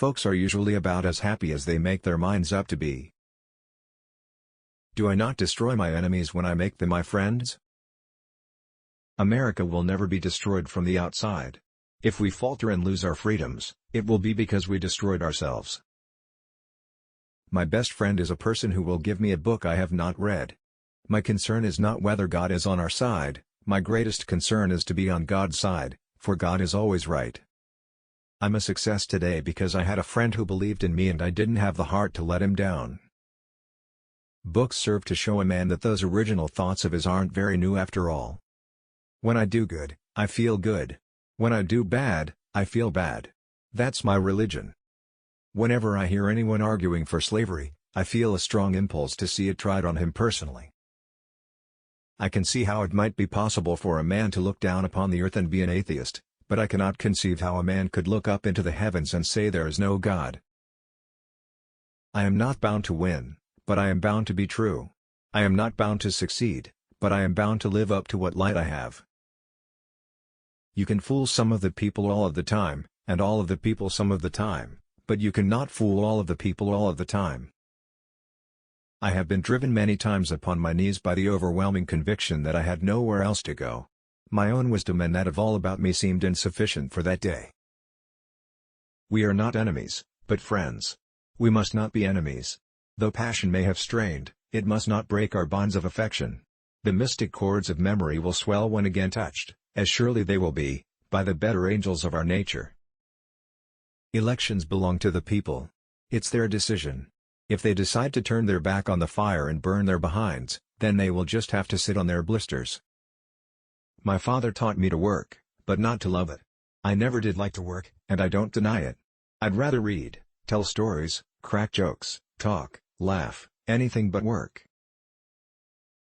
Folks are usually about as happy as they make their minds up to be. Do I not destroy my enemies when I make them my friends? America will never be destroyed from the outside. If we falter and lose our freedoms, it will be because we destroyed ourselves. My best friend is a person who will give me a book I have not read. My concern is not whether God is on our side, my greatest concern is to be on God's side, for God is always right. I'm a success today because I had a friend who believed in me and I didn't have the heart to let him down. Books serve to show a man that those original thoughts of his aren't very new after all. When I do good, I feel good. When I do bad, I feel bad. That's my religion. Whenever I hear anyone arguing for slavery, I feel a strong impulse to see it tried on him personally. I can see how it might be possible for a man to look down upon the earth and be an atheist, but I cannot conceive how a man could look up into the heavens and say there is no God. I am not bound to win, but I am bound to be true. I am not bound to succeed, but I am bound to live up to what light I have. You can fool some of the people all of the time, and all of the people some of the time, but you cannot fool all of the people all of the time. I have been driven many times upon my knees by the overwhelming conviction that I had nowhere else to go. My own wisdom and that of all about me seemed insufficient for that day. We are not enemies, but friends. We must not be enemies. Though passion may have strained, it must not break our bonds of affection. The mystic chords of memory will swell when again touched, as surely they will be, by the better angels of our nature. Elections belong to the people. It's their decision. If they decide to turn their back on the fire and burn their behinds, then they will just have to sit on their blisters. My father taught me to work, but not to love it. I never did like to work, and I don't deny it. I'd rather read, tell stories, crack jokes, talk, laugh, anything but work.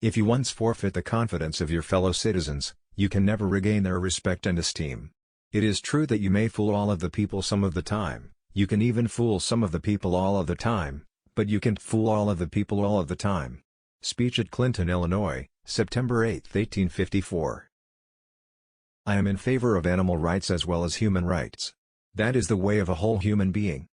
If you once forfeit the confidence of your fellow citizens, you can never regain their respect and esteem. It is true that you may fool all of the people some of the time, you can even fool some of the people all of the time, but you can't fool all of the people all of the time. Speech at Clinton, Illinois, September 8, 1854. I am in favor of animal rights as well as human rights. That is the way of a whole human being.